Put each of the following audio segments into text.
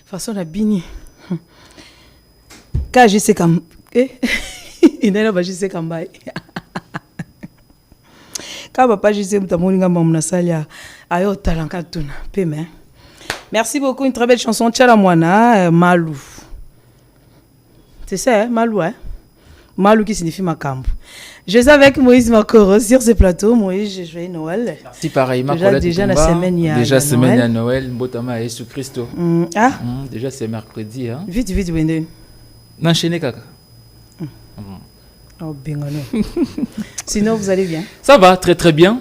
Façon la bini. Quand je sais comme il n'est pas juste comme bail. Quand papa je sais mtamoninga mamna salia ayo talanka tuna peme. Merci beaucoup, une très belle chanson Tchala Mwana Malou. C'est ça hein? Malou hein? Malou qui signifie Makambu. Je suis avec Moïse Makoro sur ce plateau. Moïse, joyeux Noël. Merci pareillement. Déjà la semaine il y a déjà semaine à Noël, Mbotama Jésus Christo. Déjà c'est mercredi hein. Vite Wende. N'enchaînez kaka. Oh bingano. Sinon vous allez bien? Ça va très très bien.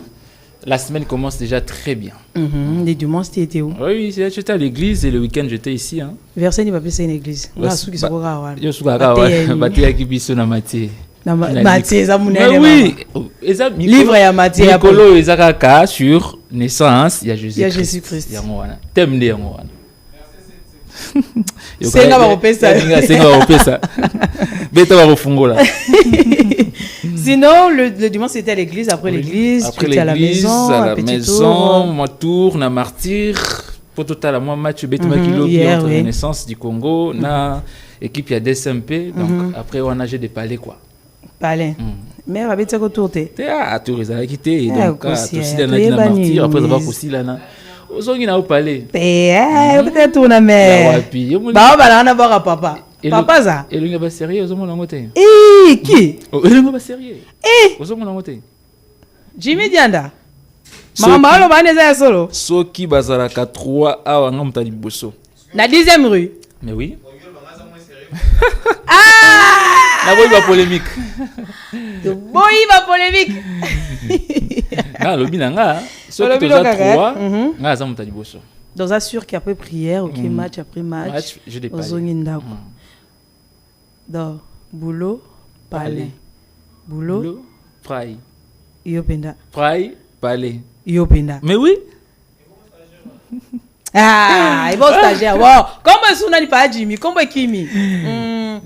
La semaine commence déjà très bien. Les dimanches tu étais où? Oui, j'étais à l'église et le week-end j'étais ici hein. Verset n'est pas passé une église. Là ceux qui sont là. Yo suka ouais, batia kibiso na Matie. Matie za munene. Oui, livre ya Matie ya Polo ezaka sur naissance, il y a Jésus. Il y a Jésus-Christ. Ya ngwana. Temde ya ngwana. Senga ba kopesa. Senga ba kopesa. Beta ba kofungola. Sinon, le dimanche, c'était à l'église. Après l'église, tu étais à la maison. À la maison, moi tour, na martyr. Pour tout à l'heure, moi match Betma Kilo qui entre la naissance du Congo. Na équipe, il y a DSMP. Donc après, on a nagé des palais quoi. Palais. Mais on va bien te retourner. Ah, tu as quitté. Donc, tu as na martyr. Après, ça va aussi là. Ozongi na au palais. Peut-être on a mais. Bah, on a voir papa. Papa ça. Et le gars sérieux, ozongo nangote. Qui? Le gars sérieux. Ozongo nangote. Jimmy Dianda. Maman lo bane za solo. Soki bazaraka 3 awa ngamta liboso. Na 10e rue. Mais oui. La boy va polémique. Boy va polémique. Ah, le binanga. Soki toza 3, nga za mta liboso. Dans assure qu'après prière, OK, match après match. Je l'ai pas. Donc, boulot, palais. Boulot, praille. Yopenda. Praille, palais. Yopenda. Mais oui. Ah, il va au stagiaire. Wow. Comment est-ce qu'on a dit pas Jimmy? Comment est Kimi?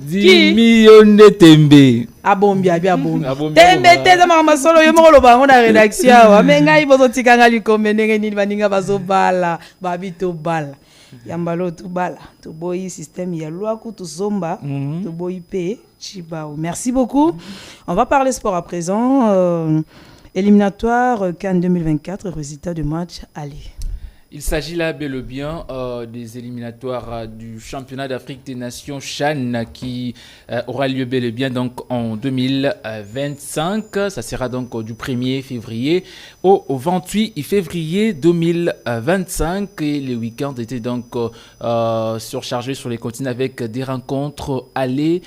Jimmy Yonde Tembe. Abombia, bien bombi. Tembe, teza mama solo yo molo ba on a rédaction. Amenga ibo to tikanga likombe ndenge nini baninga bazobala, babito bala. Yambalo to bala. To boy système ya loi ku to zomba, to boy pe chibao. Merci beaucoup. On va parler sport à présent. Éliminatoire CAN 2024, résultat de match aller. Il s'agit là bel et bien des éliminatoires du championnat d'Afrique des Nations CHAN qui aura lieu bel et bien donc en 2025. Ça sera donc du 1er février au 28 février 2025 et les week-ends étaient donc surchargés sur les continents avec des rencontres allées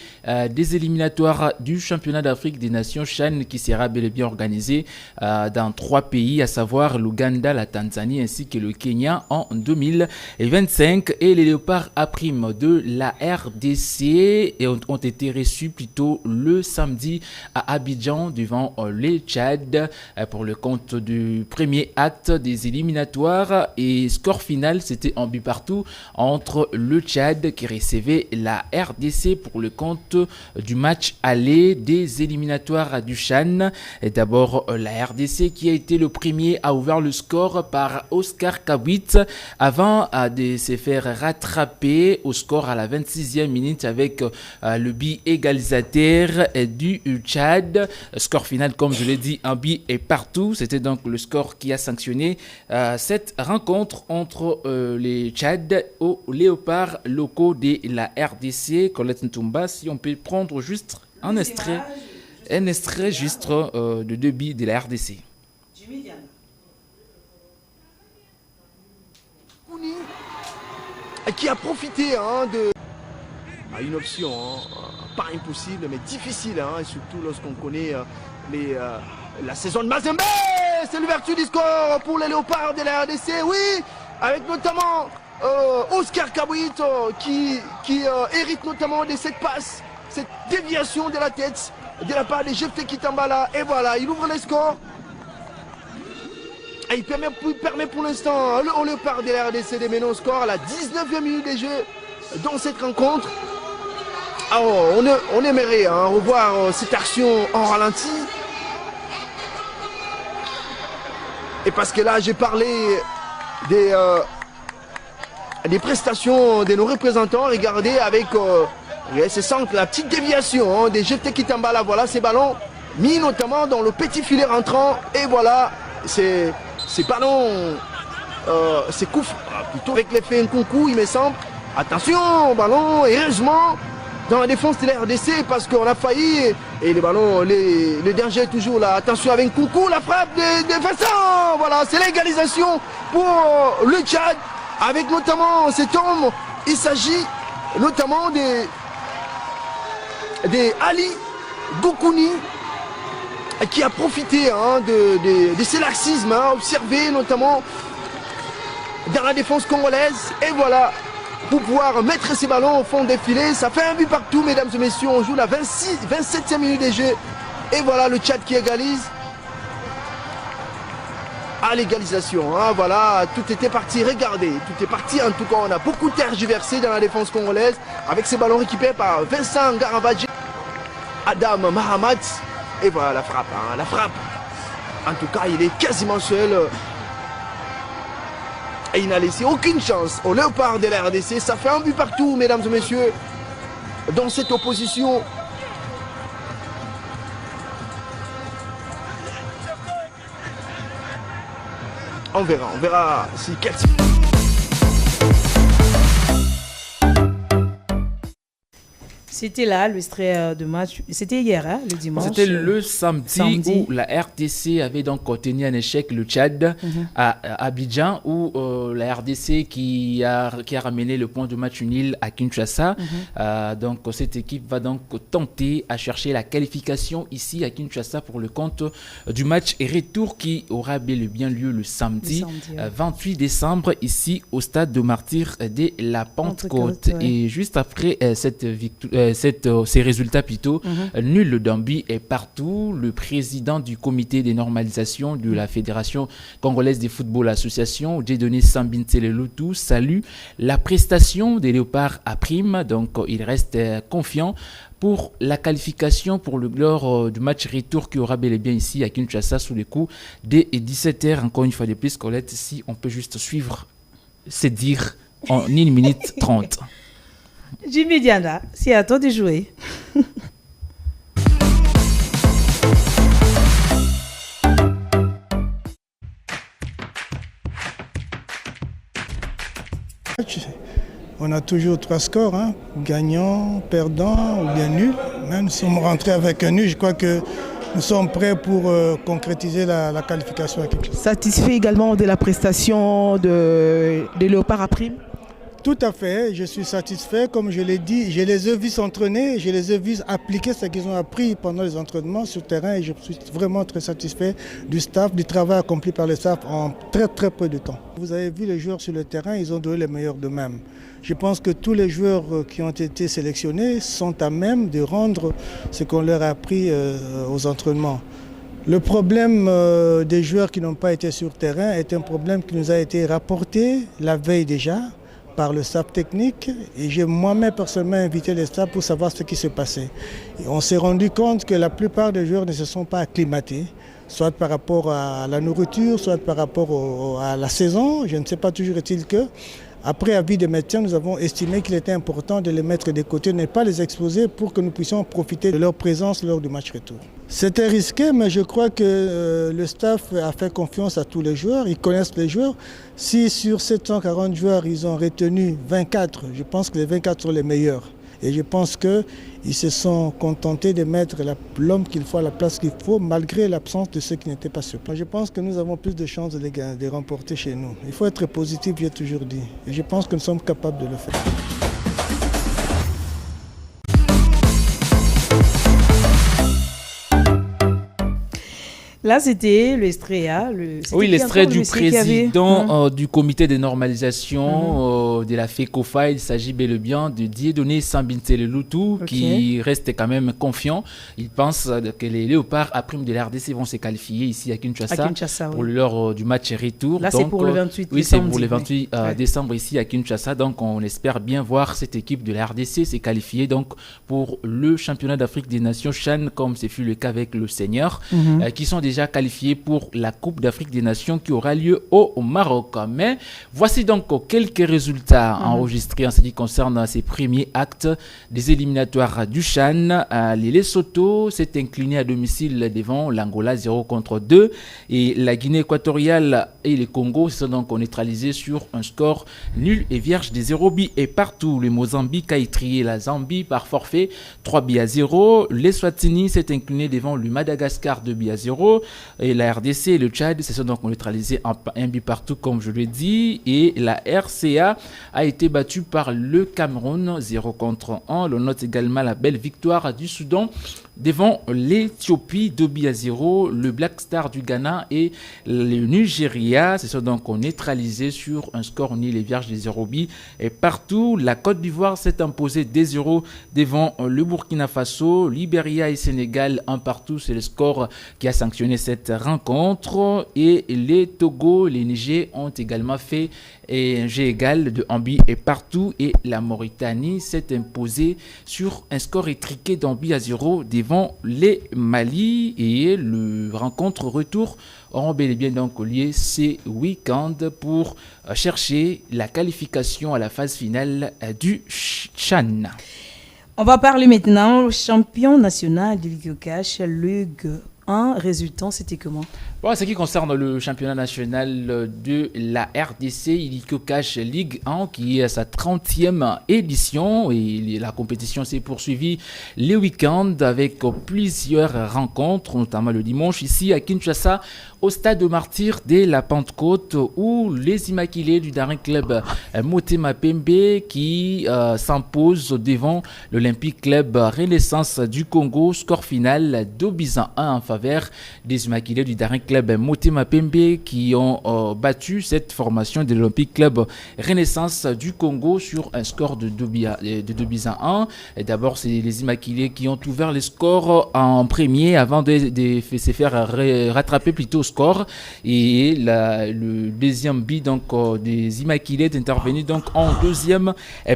des éliminatoires du championnat d'Afrique des Nations CHAN qui sera bel et bien organisé dans 3 pays, à savoir l'Ouganda, la Tanzanie ainsi que le Kenya en 2025 et les léopards à prime de la RDC ont été reçus plutôt le samedi à Abidjan devant les Tchad pour le compte du premier acte des éliminatoires et score final c'était en but partout entre le Tchad qui recevait la RDC pour le compte du match aller des éliminatoires du CHAN. Et d'abord la RDC qui a été le premier à ouvrir le score par Oscar Kabou avant de se faire rattraper au score à la 26e minute avec le but égalisateur du Tchad. Score final, comme je l'ai dit, un but est partout. C'était donc le score qui a sanctionné cette rencontre entre les Tchad aux léopards locaux de la RDC. Colette Ntumba, si on peut prendre juste un extrait juste de 2 buts de la RDC. Qui a profité de une option pas impossible mais difficile et surtout lorsqu'on connaît la saison de Mazembe. C'est l'ouverture du score pour les léopards de la RDC, oui, avec notamment Oscar Kabouit qui hérite notamment de cette passe, cette déviation de la tête de la part de Jephte Kitambala et voilà, il ouvre le score. Et il permet pour l'instant au léopard de la RDC de mener au score à la 19e minute de jeu dans cette rencontre. Alors, on aimerait revoir cette action en ralenti. Et parce que là, j'ai parlé des prestations de nos représentants. Regardez avec ces centres, la petite déviation des jetés Kitambala. Voilà ces ballons mis notamment dans le petit filet rentrant. Et voilà ces ballons, ces coups, plutôt avec l'effet Nkunku, il me semble. Attention, ballon, heureusement, dans la défense de la RDC, parce qu'on a failli. Et les ballons, le danger est toujours là. Attention avec Nkunku, la frappe de Vincent. Voilà, c'est l'égalisation pour le Tchad. Avec notamment cet homme, il s'agit notamment des Ali Goukouni, qui a profité de ces laxismes observés notamment dans la défense congolaise. Et voilà, pour pouvoir mettre ces ballons au fond des filets. Ça fait un but partout, mesdames et messieurs. On joue la 27e minute de jeu. Et voilà le Tchad qui égalise. À l'égalisation, voilà, tout était parti, regardez, tout est parti, en tout cas on a beaucoup tergiversé dans la défense congolaise avec ces ballons récupérés par Vincent Garavadji, Adam Mahamat, et voilà la frappe, la frappe, en tout cas il est quasiment seul, et il n'a laissé aucune chance au Léopard de la RDC. Ça fait un but partout, mesdames et messieurs, dans cette opposition. On verra si quel... C'était là l'extrait de match. C'était hier, le dimanche. C'était le samedi où la RDC avait donc tenu un échec le Tchad à Abidjan, où la RDC qui a ramené le point de match nul à Kinshasa. Donc cette équipe va donc tenter à chercher la qualification ici à Kinshasa pour le compte du match et retour qui aura bel et bien lieu le samedi 28 décembre ici au stade de Martyrs de la Pentecôte. Et juste après cette victoire, ces résultats plutôt, nul d'un but est partout. Le président du comité de normalisation de la Fédération congolaise de football association, Dieudonné Sambintsele Lutu, salue la prestation des Léopards à prime. Donc il reste confiant pour la qualification pour lors du match retour qui aura bel et bien ici à Kinshasa sous les coups des 17h. Encore une fois de plus, Colette, si on peut juste suivre ces dires en 1 minute 30. Jimmy Dianda, c'est à toi de jouer. On a toujours 3 scores, gagnant, perdant ou bien nul. Même si on rentrait avec un nul, je crois que nous sommes prêts pour concrétiser la qualification. Satisfait également de la prestation des Léopards à prime? Tout à fait, je suis satisfait. Comme je l'ai dit, je les ai vus s'entraîner, je les ai vus appliquer ce qu'ils ont appris pendant les entraînements sur le terrain et je suis vraiment très satisfait du staff, du travail accompli par le staff en très très peu de temps. Vous avez vu les joueurs sur le terrain, ils ont donné les meilleurs d'eux-mêmes. Je pense que tous les joueurs qui ont été sélectionnés sont à même de rendre ce qu'on leur a appris aux entraînements. Le problème des joueurs qui n'ont pas été sur le terrain est un problème qui nous a été rapporté la veille déjà par le staff technique et j'ai moi-même personnellement invité le staff pour savoir ce qui se passait. Et on s'est rendu compte que la plupart des joueurs ne se sont pas acclimatés, soit par rapport à la nourriture, soit par rapport à la saison. Je ne sais pas, toujours est-il que, après avis des médecins, nous avons estimé qu'il était important de les mettre de côté, ne pas les exposer pour que nous puissions profiter de leur présence lors du match retour. C'était risqué, mais je crois que le staff a fait confiance à tous les joueurs. Ils connaissent les joueurs. Si sur 740 joueurs, ils ont retenu 24, je pense que les 24 sont les meilleurs. Et je pense qu'ils se sont contentés de mettre l'homme qu'il faut à la place qu'il faut, malgré l'absence de ceux qui n'étaient pas sur place. Je pense que nous avons plus de chances de remporter chez nous. Il faut être positif, j'ai toujours dit. Et je pense que nous sommes capables de le faire. Là, c'était l'extrait. Oui, l'extrait du président du comité de normalisation de la FECOFA. Il s'agit bel et bien de Dieudonné Sambintsele Lutu, qui reste quand même confiant. Il pense que les Léopards à prime de la RDC vont se qualifier ici à Kinshasa, pour l'heure du match retour. Là, c'est pour le 28 décembre. Oui, c'est pour le 28 décembre ici à Kinshasa. Donc, on espère bien voir cette équipe de la RDC se qualifier donc, pour le championnat d'Afrique des Nations CHAN, comme ce fut le cas avec le Seigneur, qui sont déjà déjà qualifiés pour la Coupe d'Afrique des Nations qui aura lieu au Maroc. Mais voici donc quelques résultats enregistrés en ce qui concerne ces premiers actes des éliminatoires du CHAN. Les Lesotho s'est incliné à domicile devant l'Angola 0-2 et la Guinée équatoriale et le Congo se sont donc neutralisés sur un score nul et vierge des 0 buts et partout. Le Mozambique a étrié la Zambie par forfait 3-0. L'Eswatini s'est incliné devant le Madagascar 2-0 et la RDC et le Tchad se sont donc neutralisés un but partout comme je l'ai dit et la RCA a été battue par le Cameroun 0-1. On note également la belle victoire du Soudan devant l'Éthiopie 2-0. Le Black Star du Ghana et le Nigeria se sont donc neutralisés sur un score nul et vierge des 0 buts et partout. La Côte d'Ivoire s'est imposée 2-0 devant le Burkina Faso. Libéria et Sénégal 1-1, c'est le score qui a sanctionné cette rencontre et les Togo, les Niger ont également fait un jeu égal de 1 but et partout et la Mauritanie s'est imposée sur un score étriqué d'1 but à 0 devant les Mali et le rencontre retour auront bel et bien donc lieu ce week-end pour chercher la qualification à la phase finale du CHAN. On va parler maintenant au champion national de Ligue Cash, Ligue 1. Résultat, c'était comment? Bon, ce qui concerne le championnat national de la RDC, Illico Cash Ligue 1, qui est à sa 30e édition et la compétition s'est poursuivie les week-ends avec plusieurs rencontres, notamment le dimanche ici à Kinshasa, au stade de Martyrs de la Pentecôte, où les Immaculés du Daring Club Motema Pembe qui s'imposent devant l'Olympique Club Renaissance du Congo, score final 2-1 en faveur des Immaculés du Daring Club Motema Pembe qui ont battu cette formation de l'Olympique Club Renaissance du Congo sur un score de 2-1. Et d'abord, c'est les Immaculés qui ont ouvert les scores en premier avant de se faire rattraper plutôt au score. Et le deuxième but donc, des Immaculés est intervenu donc en deuxième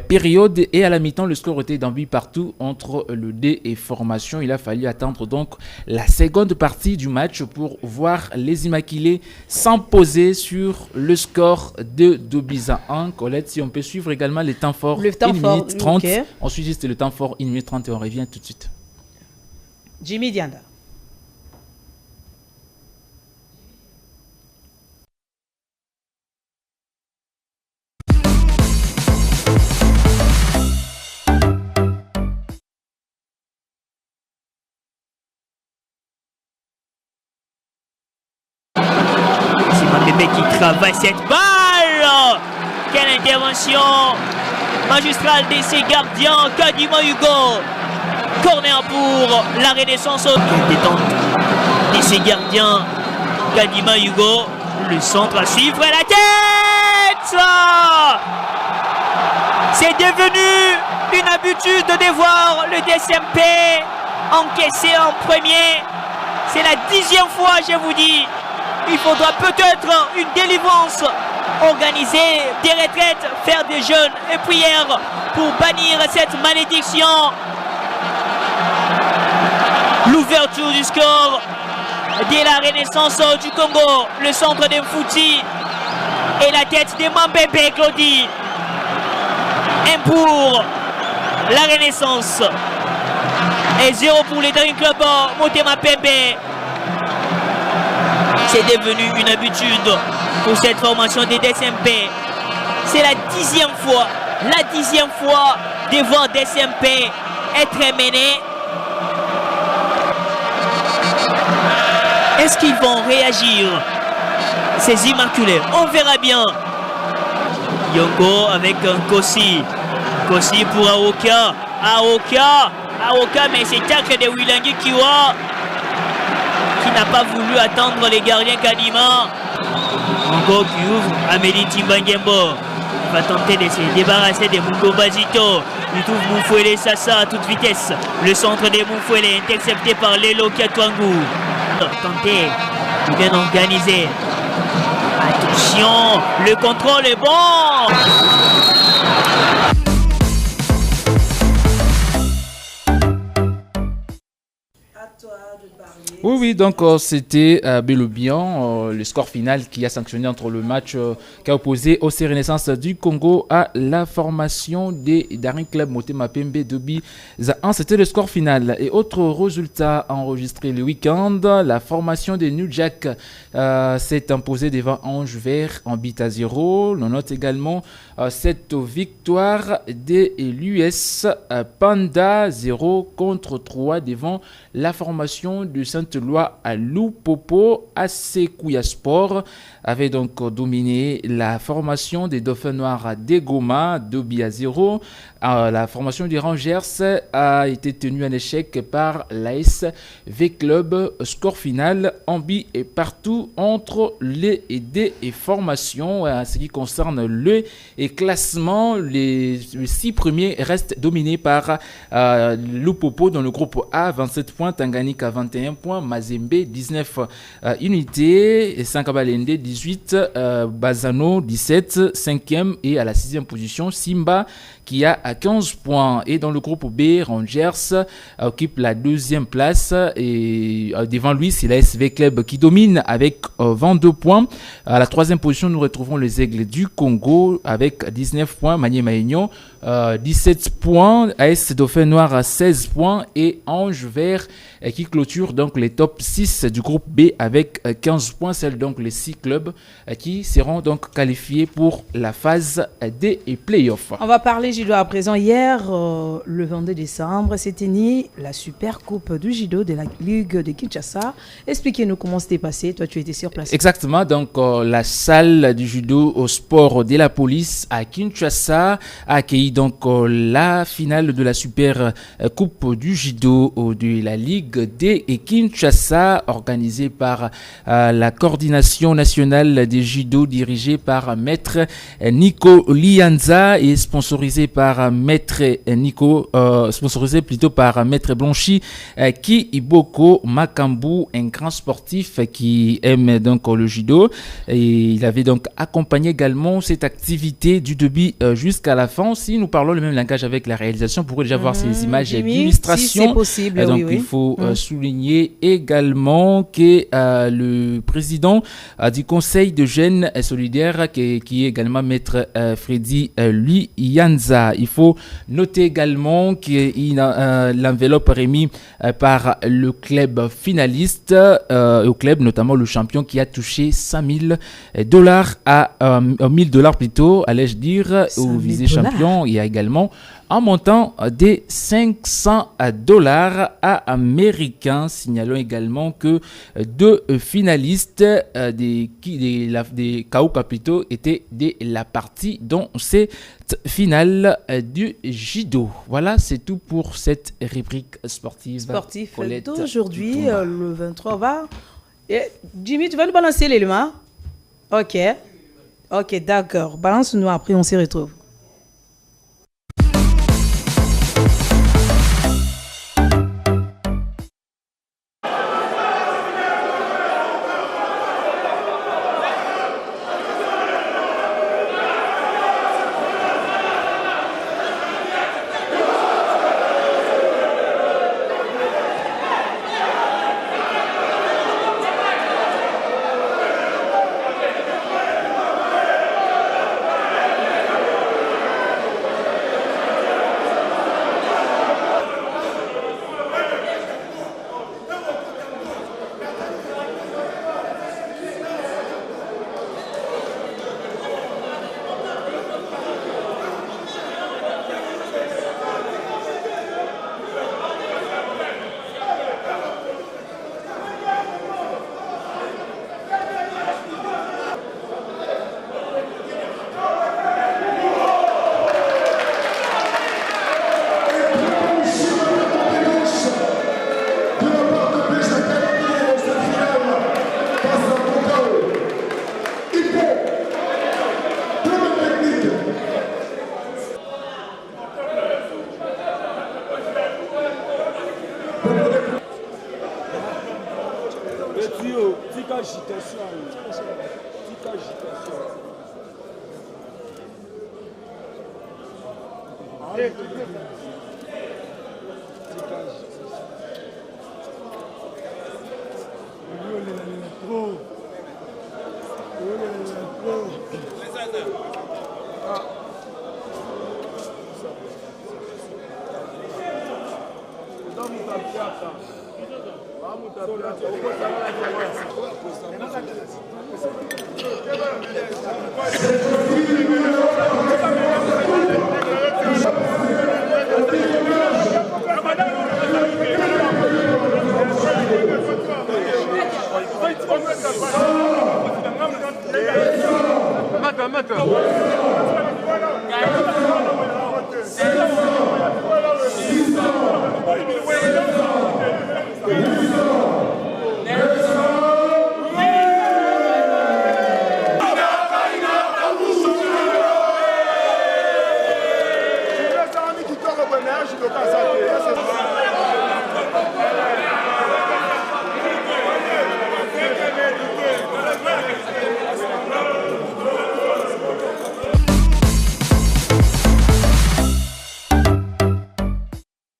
période et à la mi-temps, le score était d'un but partout entre le D et formation. Il a fallu attendre donc la seconde partie du match pour voir les Immaculés s'imposer sur le score de 2-1. Colette, si on peut suivre également les temps forts, 1 minute 30. Okay. Ensuite, juste le temps fort, 1 minute 30 et on revient tout de suite. Jimmy Dianda. Qui travaille cette balle. Quelle intervention magistrale de ses gardiens. Kadima Hugo. Corner pour la Renaissance. Quelle détente de ses gardiens. Kadima Hugo. Le centre à suivre et la tête. C'est devenu une habitude de voir le DSMP encaisser en premier. C'est la 10e fois, je vous dis. Il faudra peut-être une délivrance, organiser des retraites, faire des jeûnes et prières pour bannir cette malédiction. L'ouverture du score de la Renaissance du Congo, le centre de Mfouti et la tête de Mambebe Claudie. 1 pour la Renaissance et 0 pour les Daring Club Motema Pembe. C'est devenu une habitude pour cette formation des DSMP. C'est la 10e fois de voir DSMP être mené. Est-ce qu'ils vont réagir, ces Immaculés? On verra bien. Yongo avec un Kossi. Kossi pour Aoka. Aoka, mais c'est tacle de Wilangi Kiwa qui n'a pas voulu attendre les gardiens Kadima. Mungo qui ouvre, Amélie Timbangembo va tenter de se débarrasser de Mungo Bazito. Il trouve Moufouele Sassa à toute vitesse. Le centre de Moufouele est intercepté par Lelo Kiatwangu. Tenté, bien organisé. Attention, le contrôle est bon. Oui, donc c'était bel ou bien le score final qui a sanctionné entre le match qui a opposé au Renaissance du Congo à la formation des Daring Club Motema Pembe 2-1. C'était le score final. Et autre résultat enregistré le week-end, la formation des New Jack s'est imposée devant Ange Vert en but à 0. On note également cette victoire de l'US Panda 0-3 devant la formation de Saint-Éloi à Loupopo. AC Kouya Sport avait donc dominé la formation des Dauphins Noirs à Degoma 2-0. La formation des Rangers a été tenue en échec par l'AS V-Club. Score final en but et partout entre les deux formations. En ce qui concerne le classement, les 6 premiers restent dominés par Loupopo dans le groupe A, 27 points, Tanganyika 21 points, Mazembe 19 unités, Sankabalende 18, Bazano 17, 5e et à la 6e position Simba qui a 15 points. Et dans le groupe B, Rangers occupe la 2e place et devant lui c'est la SV Club qui domine avec 22 points. À la 3e position nous retrouvons les Aigles du Congo avec 19 points, Maniema Union 17 points, AS Dauphin Noir à 16 points et Ange Vert qui clôture donc les top 6 du groupe B avec 15 points. C'est donc les 6 clubs qui seront donc qualifiés pour la phase des playoffs. On va parler judo à présent. Hier, le 22 décembre, s'est tenue la super coupe du judo de la Ligue de Kinshasa. Expliquez-nous comment c'était passé. Toi, tu étais sur place. Exactement. Donc, la salle du judo au sport de la police à Kinshasa a accueilli donc la finale de la super coupe du judo de la Ligue de Kinshasa, organisée par la coordination nationale des judo dirigée par Maître Nico Lianza et sponsorisée par Maître Maître Blanchi Ki Iboko Makambu, un grand sportif qui aime donc le judo, et il avait donc accompagné également cette activité du début jusqu'à la fin. Si nous parlons le même langage avec la réalisation, on pourrait déjà voir ces images d'illustration. Si c'est possible, donc il faut souligner également que le président du conseil de jeunes solidaires qui est également Maître Freddy Lianza. Il faut noter également que l'enveloppe remise par le club finaliste, au club notamment le champion qui a touché $100,000 à $1,000 plutôt, allais-je dire, au visé champion. Il y a également un montant de $500 américains. Signalons également que 2 finalistes des KO plutôt étaient de la partie dans cette finale du judo. Voilà, c'est tout pour cette rubrique sportive d'aujourd'hui, le 23. Jimmy, tu vas nous balancer l'élément? Ok, d'accord. Balance-nous, après on se retrouve.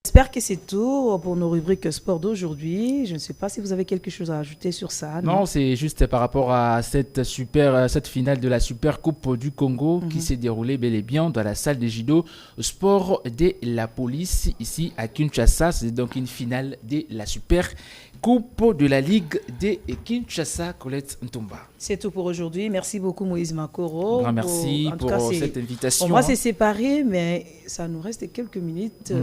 J'espère que c'est tout pour nos rubriques sport d'aujourd'hui. Je ne sais pas si vous avez quelque chose à ajouter sur ça. Non, c'est juste par rapport à cette finale de la Super Coupe du Congo qui s'est déroulée bel et bien dans la salle de judo sport de la police ici à Kinshasa. C'est donc une finale de la Super Coupe de la Ligue de Kinshasa. Colette Ntumba. C'est tout pour aujourd'hui. Merci beaucoup Moïse Makoro. Grand merci pour cette invitation. On va se séparer, mais ça nous reste quelques minutes.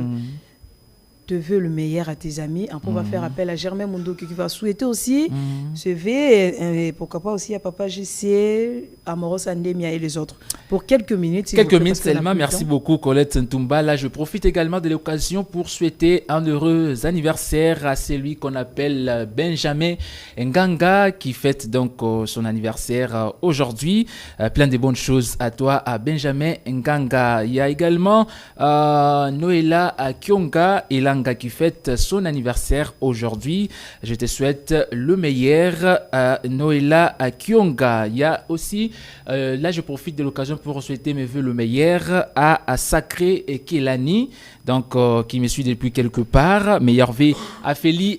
Te veux le meilleur à tes amis. Après, on va faire appel à Germain Mundo qui va souhaiter aussi ce V et pourquoi pas aussi à Papa GC, à Moros Andemia et les autres. Pour quelques minutes. Quelques minutes seulement. Merci beaucoup Colette Ntumba. Là, je profite également de l'occasion pour souhaiter un heureux anniversaire à celui qu'on appelle Benjamin Nganga qui fête donc son anniversaire aujourd'hui. Plein de bonnes choses à toi, à Benjamin Nganga. Il y a également Noëlla Kionga et qui fête son anniversaire aujourd'hui. Je te souhaite le meilleur à Noëlla Kionga. Il y a aussi, là je profite de l'occasion pour souhaiter mes voeux le meilleur à Sacré Kelani, donc qui me suit depuis quelque part. Meilleur vœu à Feli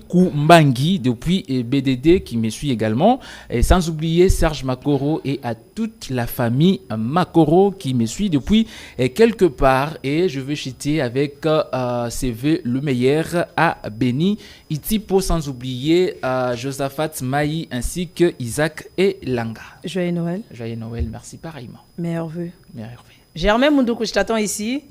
Koumbangi depuis BDD qui me suit également. Et sans oublier Serge Makoro et à toute la famille Makoro qui me suit depuis quelque part. Et je veux chiter avec ses vœux le meilleur à Béni Itipo, sans oublier Josaphat Maï ainsi que Isaac et Langa. Joyeux Noël. Joyeux Noël, merci pareillement. Meilleurs vœux. Meilleurs vœux. Germain Mundo, je t'attends ici.